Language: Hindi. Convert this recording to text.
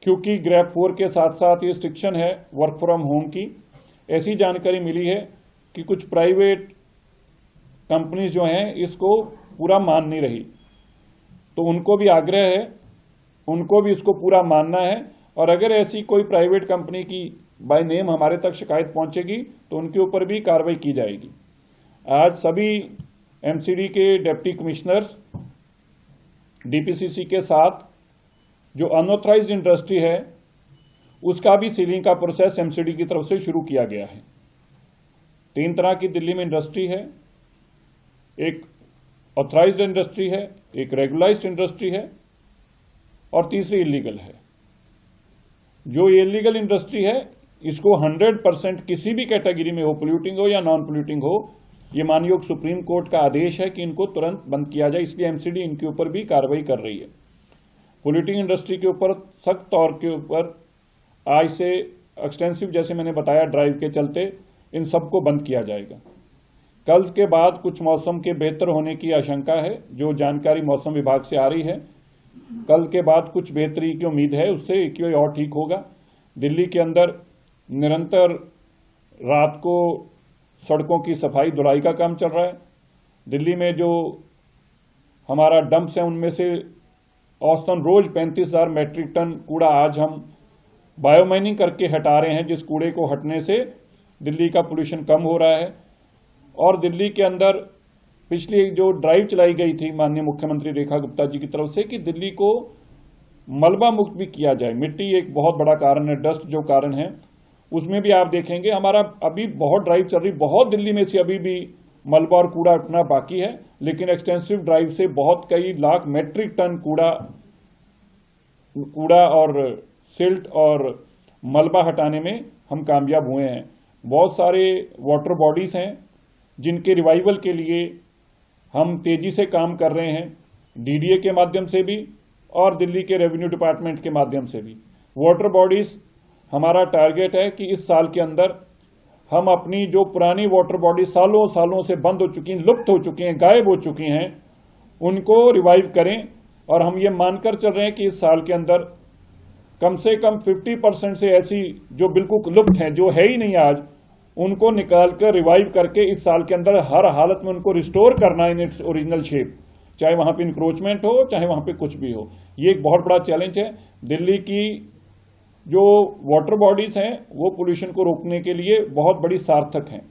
क्योंकि ग्रैप 4 के साथ साथ ये रिस्ट्रिक्शन है वर्क फ्रॉम होम की। ऐसी जानकारी मिली है कि कुछ प्राइवेट कंपनीज जो हैं इसको पूरा मान नहीं रही, तो उनको भी आग्रह है, उनको भी इसको पूरा मानना है। और अगर ऐसी कोई प्राइवेट कंपनी की बाय नेम हमारे तक शिकायत पहुंचेगी तो उनके ऊपर भी कार्रवाई की जाएगी। आज सभी एमसीडी के डिप्टी कमिश्नर्स डीपीसीसी के साथ जो अनऑथराइज्ड इंडस्ट्री है उसका भी सीलिंग का प्रोसेस एमसीडी की तरफ से शुरू किया गया है। 3 तरह की दिल्ली में इंडस्ट्री है, एक ऑथराइज्ड इंडस्ट्री है, एक रेगुलाइज्ड इंडस्ट्री है और तीसरी इलीगल है। जो इलीगल इंडस्ट्री है इसको 100% किसी भी कैटेगरी में हो, पोल्यूटिंग हो या नॉन पोल्यूटिंग हो, ये मानयोग सुप्रीम कोर्ट का आदेश है कि इनको तुरंत बंद किया जाए। इसलिए एमसीडी इनके ऊपर भी कार्रवाई कर रही है। पोल्यूटिंग इंडस्ट्री के ऊपर सख्त तौर के ऊपर आज से एक्सटेंसिव, जैसे मैंने बताया, ड्राइव के चलते इन सबको बंद किया जाएगा। कल के बाद कुछ मौसम के बेहतर होने की आशंका है, जो जानकारी मौसम विभाग से आ रही है। कल के बाद कुछ बेहतरी की उम्मीद है, उससे एक और ठीक होगा। दिल्ली के अंदर निरंतर रात को सड़कों की सफाई धुलाई का काम चल रहा है। दिल्ली में जो हमारा डंप्स है उनमें से औसतन रोज 35,000 मैट्रिक टन कूड़ा आज हम बायोमाइनिंग करके हटा रहे हैं, जिस कूड़े को हटने से दिल्ली का पोल्यूशन कम हो रहा है। और दिल्ली के अंदर पिछली जो ड्राइव चलाई गई थी माननीय मुख्यमंत्री रेखा गुप्ता जी की तरफ से कि दिल्ली को मलबा मुक्त भी किया जाए। मिट्टी एक बहुत बड़ा कारण है, डस्ट जो कारण है, उसमें भी आप देखेंगे हमारा अभी बहुत ड्राइव चल रही, बहुत दिल्ली में से अभी भी मलबा और कूड़ा उठना बाकी है, लेकिन एक्सटेंसिव ड्राइव से बहुत कई लाख मैट्रिक टन कूड़ा और सिल्ट और मलबा हटाने में हम कामयाब हुए हैं। बहुत सारे वाटर बॉडीज हैं जिनके रिवाइवल के लिए हम तेजी से काम कर रहे हैं, डीडीए के माध्यम से भी और दिल्ली के रेवेन्यू डिपार्टमेंट के माध्यम से भी। वाटर बॉडीज हमारा टारगेट है कि इस साल के अंदर हम अपनी जो पुरानी वाटर बॉडी सालों सालों से बंद हो चुकी हैं, लुप्त हो चुकी हैं, गायब हो चुकी हैं, उनको रिवाइव करें। और हम ये मानकर चल रहे हैं कि इस साल के अंदर कम से कम 50% से ऐसी जो बिल्कुल लुप्त हैं, जो है ही नहीं आज, उनको निकालकर रिवाइव करके इस साल के अंदर हर हालत में उनको रिस्टोर करना इन इट्स ओरिजिनल शेप, चाहे वहां पे इंक्रोचमेंट हो, चाहे वहां पे कुछ भी हो। ये एक बहुत बड़ा चैलेंज है। दिल्ली की जो वाटर बॉडीज हैं वो पोल्यूशन को रोकने के लिए बहुत बड़ी सार्थक हैं।